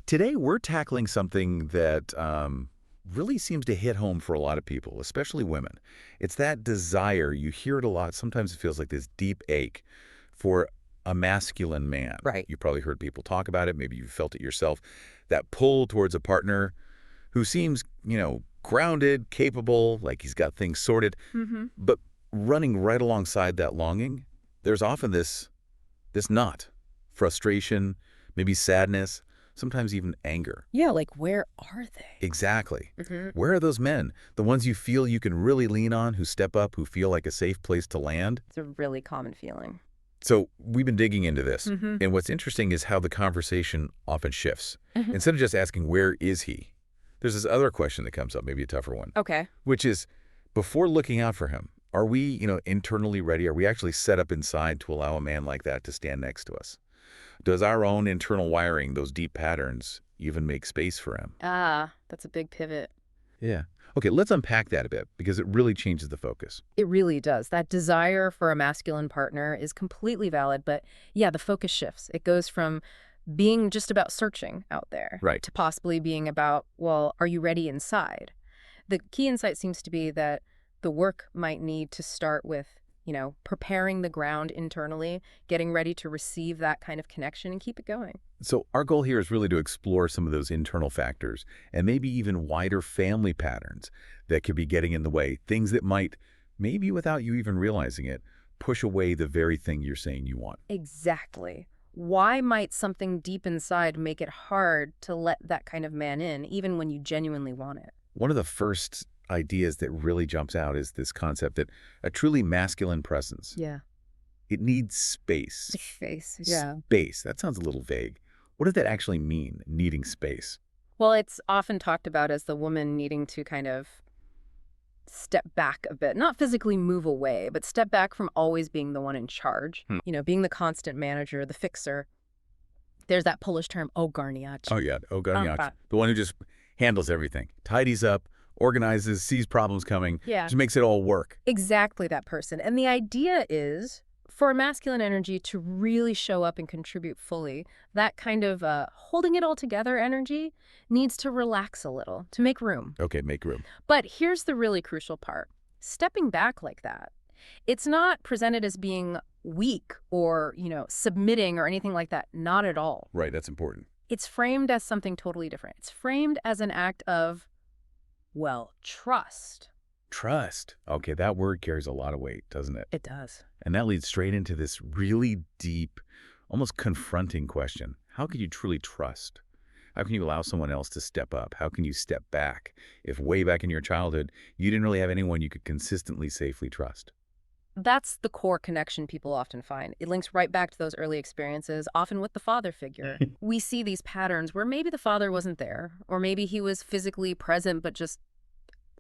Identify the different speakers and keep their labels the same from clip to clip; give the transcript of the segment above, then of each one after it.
Speaker 1: Today, we're tackling something that really seems to hit home for a lot of people, especially women. It's that desire. You hear it a lot. Sometimes it feels like this deep ache for a masculine man.
Speaker 2: Right.
Speaker 1: You've probably heard people talk about it. Maybe you've felt it yourself. That pull towards a partner who seems, grounded, capable, like he's got things sorted.
Speaker 2: Mm-hmm.
Speaker 1: But running right alongside that longing, there's often this knot, frustration, maybe sadness, sometimes even anger.
Speaker 2: Yeah, like where are they?
Speaker 1: Exactly.
Speaker 2: Mm-hmm.
Speaker 1: Where are those men? The ones you feel you can really lean on, who step up, who feel like a safe place to land?
Speaker 2: It's a really common feeling.
Speaker 1: So we've been digging into this.
Speaker 2: Mm-hmm.
Speaker 1: And what's interesting is how the conversation often shifts.
Speaker 2: Mm-hmm.
Speaker 1: Instead of just asking, where is he? There's this other question that comes up, maybe a tougher one,
Speaker 2: Okay.
Speaker 1: which is, before looking out for him, are we, internally ready? Are we actually set up inside to allow a man like that to stand next to us? Does our own internal wiring, those deep patterns, even make space for him?
Speaker 2: Ah, that's a big pivot.
Speaker 1: Yeah. Okay, let's unpack that a bit because it really changes the focus.
Speaker 2: It really does. That desire for a masculine partner is completely valid, but yeah, the focus shifts. It goes from being just about searching out there
Speaker 1: Right.
Speaker 2: to possibly being about, well, are you ready inside? The key insight seems to be that the work might need to start with, preparing the ground internally, getting ready to receive that kind of connection and keep it going.
Speaker 1: So our goal here is really to explore some of those internal factors and maybe even wider family patterns that could be getting in the way, things that might, maybe without you even realizing it, push away the very thing you're saying you want.
Speaker 2: Exactly. Why might something deep inside make it hard to let that kind of man in, even when you genuinely want it?
Speaker 1: One of the first ideas that really jumps out is this concept that a truly masculine presence,
Speaker 2: Yeah.
Speaker 1: it needs space.
Speaker 2: Face. Yeah.
Speaker 1: Space. That sounds a little vague. What does that actually mean, needing space?
Speaker 2: Well, it's often talked about as the woman needing to kind of step back a bit, not physically move away, but step back from always being the one in charge, being the constant manager, the fixer. There's that Polish term, ogarniacz.
Speaker 1: Oh, yeah. Ogarniacz. The one who just handles everything, tidies up, organizes, sees problems coming,
Speaker 2: Yeah.
Speaker 1: just makes it all work.
Speaker 2: Exactly that person. And the idea is for masculine energy to really show up and contribute fully, that kind of holding it all together energy needs to relax a little to make room.
Speaker 1: Okay, make room.
Speaker 2: But here's the really crucial part. Stepping back like that, it's not presented as being weak or, submitting or anything like that. Not at all.
Speaker 1: Right, that's important.
Speaker 2: It's framed as something totally different. It's framed as an act of, trust.
Speaker 1: Trust. Okay, that word carries a lot of weight, doesn't it?
Speaker 2: It does.
Speaker 1: And that leads straight into this really deep, almost confronting question. How can you truly trust? How can you allow someone else to step up? How can you step back if way back in your childhood, you didn't really have anyone you could consistently, safely trust?
Speaker 2: That's the core connection people often find. It links right back to those early experiences, often with the father figure. We see these patterns where maybe the father wasn't there, or maybe he was physically present but just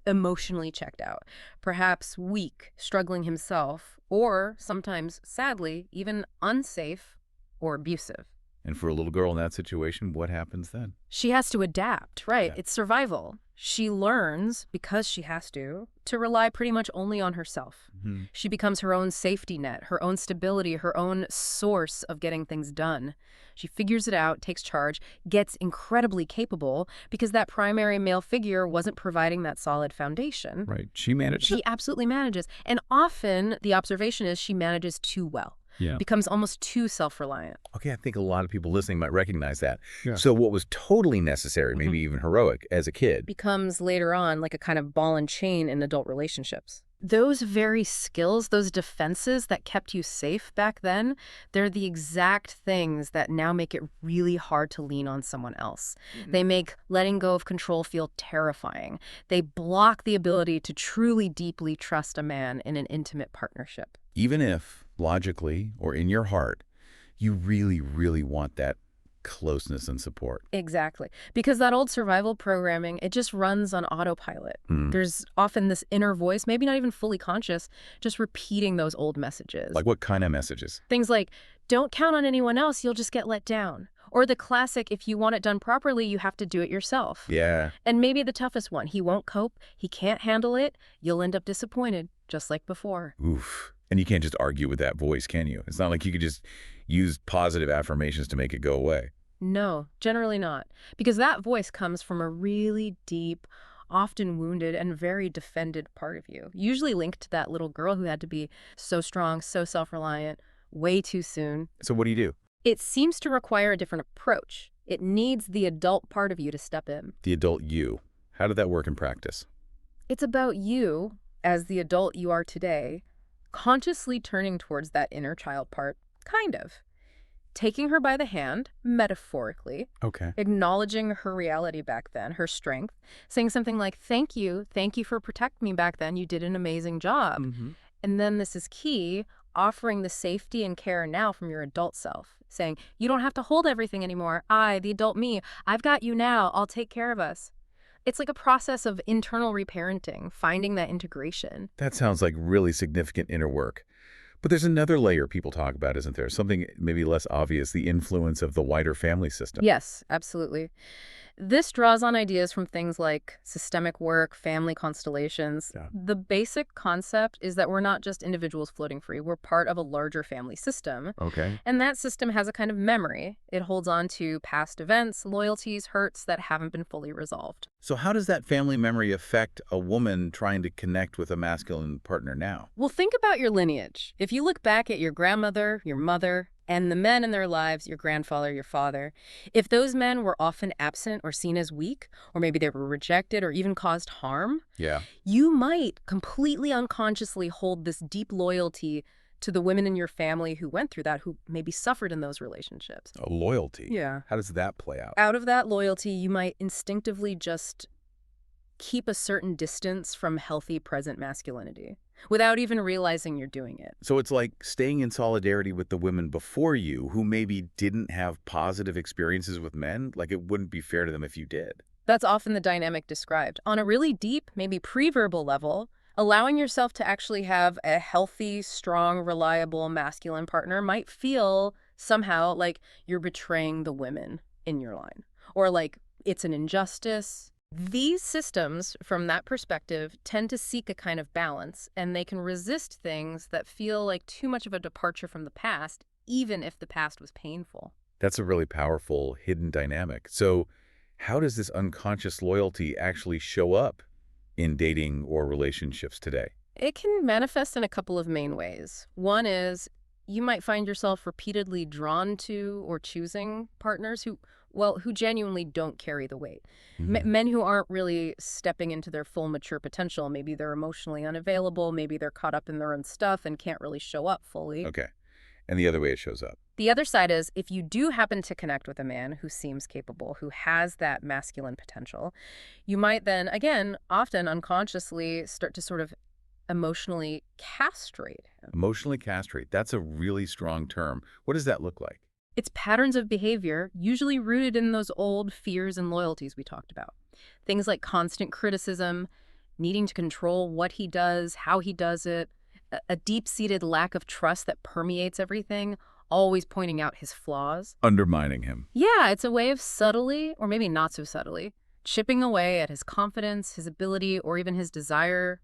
Speaker 2: emotionally checked out, perhaps weak, struggling himself, or sometimes, sadly, even unsafe or abusive.
Speaker 1: And for a little girl in that situation, what happens then?
Speaker 2: She has to adapt, right?
Speaker 1: Yeah.
Speaker 2: It's survival. She learns, because she has to rely pretty much only on herself.
Speaker 1: Mm-hmm.
Speaker 2: She becomes her own safety net, her own stability, her own source of getting things done. She figures it out, takes charge, gets incredibly capable because that primary male figure wasn't providing that solid foundation.
Speaker 1: Right. She managed.
Speaker 2: She absolutely manages. And often the observation is she manages too well.
Speaker 1: Yeah.
Speaker 2: Becomes almost too self-reliant.
Speaker 1: Okay, I think a lot of people listening might recognize that.
Speaker 3: Yeah.
Speaker 1: So what was totally necessary, maybe even heroic as a kid,
Speaker 2: Becomes later on like a kind of ball and chain in adult relationships. Those very skills, those defenses that kept you safe back then, they're the exact things that now make it really hard to lean on someone else. They make letting go of control feel terrifying. They block the ability to truly deeply trust a man in an intimate partnership.
Speaker 1: even if logically or in your heart, you really, really want that closeness and support.
Speaker 2: Exactly. Because that old survival programming, it just runs on autopilot.
Speaker 1: Mm.
Speaker 2: There's often this inner voice, maybe not even fully conscious, just repeating those old messages.
Speaker 1: Like what kind of messages?
Speaker 2: Things like, don't count on anyone else, you'll just get let down. Or the classic, if you want it done properly, you have to do it yourself.
Speaker 1: Yeah.
Speaker 2: And maybe the toughest one, he won't cope, he can't handle it, you'll end up disappointed, just like before.
Speaker 1: Oof. And you can't just argue with that voice, can you? It's not like you could just use positive affirmations to make it go away.
Speaker 2: No, generally not. Because that voice comes from a really deep, often wounded, and very defended part of you, usually linked to that little girl who had to be so strong, so self-reliant, way too soon.
Speaker 1: So what do you do?
Speaker 2: It seems to require a different approach. It needs the adult part of you to step in.
Speaker 1: The adult you. How did that work in practice?
Speaker 2: It's about you, as the adult you are today, consciously turning towards that inner child part, kind of. Taking her by the hand, metaphorically,
Speaker 1: Okay.
Speaker 2: acknowledging her reality back then, her strength, saying something like, thank you for protecting me back then, you did an amazing job.
Speaker 1: Mm-hmm.
Speaker 2: And then this is key, offering the safety and care now from your adult self, saying, you don't have to hold everything anymore. I, the adult me, I've got you now, I'll take care of us. It's like a process of internal reparenting, finding that integration.
Speaker 1: That sounds like really significant inner work. But there's another layer people talk about, isn't there? Something maybe less obvious, the influence of the wider family system.
Speaker 2: Yes, absolutely. This draws on ideas from things like systemic work, family constellations.
Speaker 1: Yeah.
Speaker 2: The basic concept is that we're not just individuals floating free. We're part of a larger family system.
Speaker 1: Okay.
Speaker 2: And that system has a kind of memory. It holds on to past events, loyalties, hurts that haven't been fully resolved.
Speaker 1: So how does that family memory affect a woman trying to connect with a masculine partner now?
Speaker 2: Well, think about your lineage. If you look back at your grandmother, your mother, and the men in their lives, your grandfather, your father, if those men were often absent or seen as weak, or maybe they were rejected or even caused harm,
Speaker 1: Yeah.
Speaker 2: you might completely unconsciously hold this deep loyalty to the women in your family who went through that, who maybe suffered in those relationships.
Speaker 1: A loyalty.
Speaker 2: Yeah.
Speaker 1: How does that play out?
Speaker 2: Out of that loyalty, you might instinctively just keep a certain distance from healthy present masculinity without even realizing you're doing it.
Speaker 1: So it's like staying in solidarity with the women before you who maybe didn't have positive experiences with men. Like it wouldn't be fair to them if you did.
Speaker 2: That's often the dynamic described. On a really deep, maybe pre-verbal level, allowing yourself to actually have a healthy, strong, reliable masculine partner might feel somehow like you're betraying the women in your line, or like it's an injustice. These systems, from that perspective, tend to seek a kind of balance, and they can resist things that feel like too much of a departure from the past, even if the past was painful.
Speaker 1: That's a really powerful hidden dynamic. So how does this unconscious loyalty actually show up in dating or relationships today?
Speaker 2: It can manifest in a couple of main ways. One is you might find yourself repeatedly drawn to or choosing partners who genuinely don't carry the weight.
Speaker 1: Mhm.
Speaker 2: Men who aren't really stepping into their full mature potential. Maybe they're emotionally unavailable. Maybe they're caught up in their own stuff and can't really show up fully.
Speaker 1: Okay. And the other way it shows up.
Speaker 2: The other side is if you do happen to connect with a man who seems capable, who has that masculine potential, you might then, again, often unconsciously start to sort of emotionally castrate him.
Speaker 1: Emotionally castrate. That's a really strong term. What does that look like?
Speaker 2: It's patterns of behavior, usually rooted in those old fears and loyalties we talked about. Things like constant criticism, needing to control what he does, how he does it, a deep-seated lack of trust that permeates everything, always pointing out his flaws.
Speaker 1: Undermining him.
Speaker 2: Yeah, it's a way of subtly, or maybe not so subtly, chipping away at his confidence, his ability, or even his desire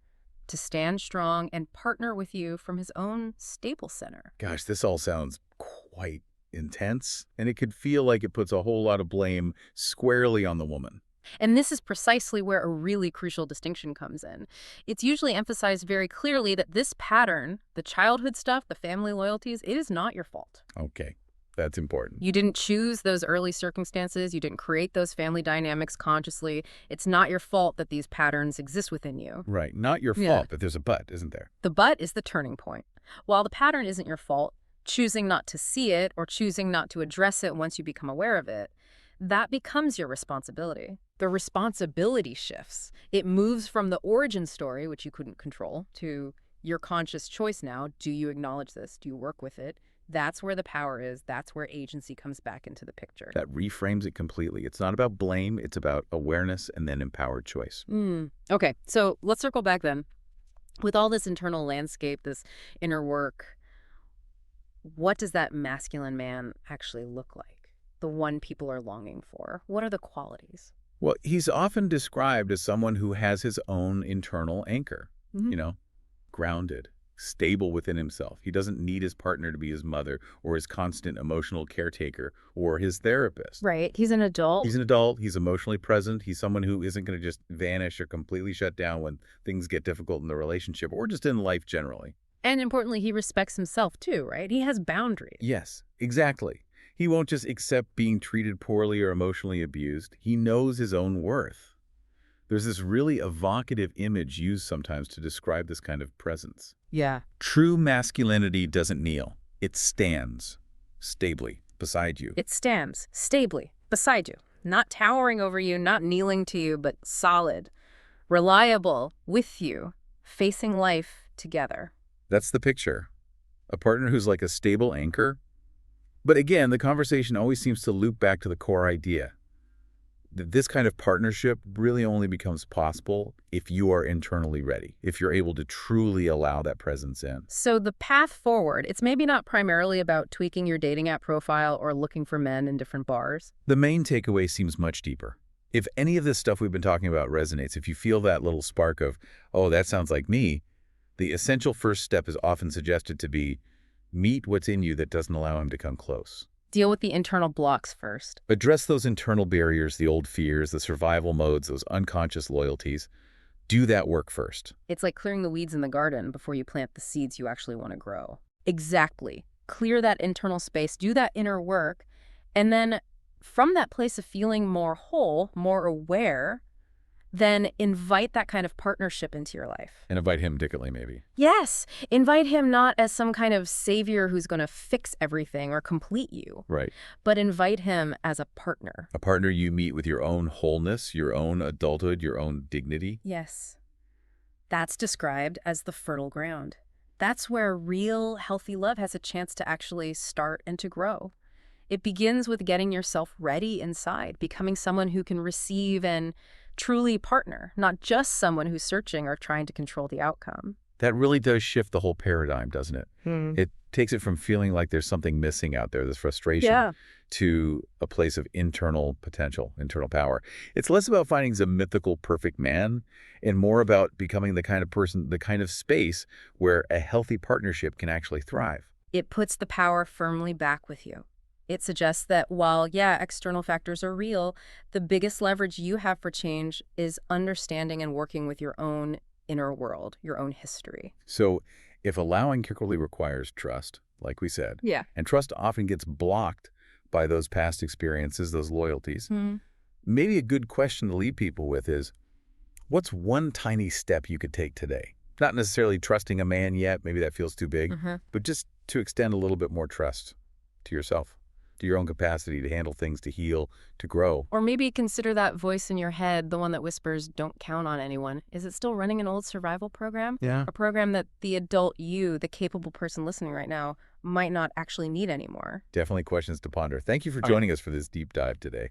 Speaker 2: to stand strong and partner with you from his own stable center.
Speaker 1: Gosh, this all sounds quite intense, and it could feel like it puts a whole lot of blame squarely on the woman.
Speaker 2: And this is precisely where a really crucial distinction comes in. It's usually emphasized very clearly that this pattern, the childhood stuff, the family loyalties, it is not your fault.
Speaker 1: Okay, that's important.
Speaker 2: You didn't choose those early circumstances. You didn't create those family dynamics consciously. It's not your fault that these patterns exist within you.
Speaker 1: Right, not your
Speaker 2: Yeah.
Speaker 1: fault, but there's a but, isn't there?
Speaker 2: The but is the turning point. While the pattern isn't your fault, choosing not to see it or choosing not to address it once you become aware of it, that becomes your responsibility. The responsibility shifts. It moves from the origin story, which you couldn't control, to your conscious choice now. Do you acknowledge this? Do you work with it? That's where the power is. That's where agency comes back into the picture.
Speaker 1: That reframes it completely. It's not about blame, it's about awareness and then empowered choice.
Speaker 2: Okay, so let's circle back then. With all this internal landscape, this inner work, what does that masculine man actually look like? The one people are longing for? What are the qualities?
Speaker 1: Well, he's often described as someone who has his own internal anchor,
Speaker 2: Mhm.
Speaker 1: grounded, stable within himself. He doesn't need his partner to be his mother or his constant emotional caretaker or his therapist.
Speaker 2: Right. He's an adult.
Speaker 1: He's an adult. He's emotionally present. He's someone who isn't going to just vanish or completely shut down when things get difficult in the relationship or just in life generally.
Speaker 2: And importantly, he respects himself too, right? He has boundaries.
Speaker 1: Yes, exactly. He won't just accept being treated poorly or emotionally abused. He knows his own worth. There's this really evocative image used sometimes to describe this kind of presence.
Speaker 2: Yeah.
Speaker 1: True masculinity doesn't kneel. It stands stably beside you.
Speaker 2: It stands stably beside you, not towering over you, not kneeling to you, but solid, reliable, with you, facing life together.
Speaker 1: That's the picture. A partner who's like a stable anchor. But again, the conversation always seems to loop back to the core idea that this kind of partnership really only becomes possible if you are internally ready, if you're able to truly allow that presence in.
Speaker 2: So the path forward, it's maybe not primarily about tweaking your dating app profile or looking for men in different bars.
Speaker 1: The main takeaway seems much deeper. If any of this stuff we've been talking about resonates, if you feel that little spark of, oh, that sounds like me, the essential first step is often suggested to be meet what's in you that doesn't allow him to come close.
Speaker 2: Deal with the internal blocks first.
Speaker 1: Address those internal barriers, the old fears, the survival modes, those unconscious loyalties. Do that work first.
Speaker 2: It's like clearing the weeds in the garden before you plant the seeds you actually want to grow. Exactly. Clear that internal space, do that inner work, and then from that place of feeling more whole, more aware, then invite that kind of partnership into your life.
Speaker 1: And invite him differently, maybe.
Speaker 2: Yes. Invite him not as some kind of savior who's going to fix everything or complete you,
Speaker 1: Right.
Speaker 2: but invite him as a partner.
Speaker 1: A partner you meet with your own wholeness, your own adulthood, your own dignity.
Speaker 2: Yes. That's described as the fertile ground. That's where real, healthy love has a chance to actually start and to grow. It begins with getting yourself ready inside, becoming someone who can receive and truly partner, not just someone who's searching or trying to control the outcome.
Speaker 1: That really does shift the whole paradigm, doesn't it? It takes it from feeling like there's something missing out there, this frustration, to a place of internal potential, internal power. It's less about finding the mythical perfect man and more about becoming the kind of person, the kind of space where a healthy partnership can actually thrive.
Speaker 2: It puts the power firmly back with you. It suggests that while, yeah, external factors are real, the biggest leverage you have for change is understanding and working with your own inner world, your own history.
Speaker 1: So if allowing really requires trust, like we said, and trust often gets blocked by those past experiences, those loyalties, maybe a good question to leave people with is, what's one tiny step you could take today? Not necessarily trusting a man yet, maybe that feels too big, but just to extend a little bit more trust to yourself, to your own capacity to handle things, to heal, to grow.
Speaker 2: Or maybe consider that voice in your head, the one that whispers, don't count on anyone. Is it still running an old survival program?
Speaker 1: Yeah.
Speaker 2: A program that the adult you, the capable person listening right now, might not actually need anymore.
Speaker 1: Definitely questions to ponder. Thank you for joining us for this deep dive today.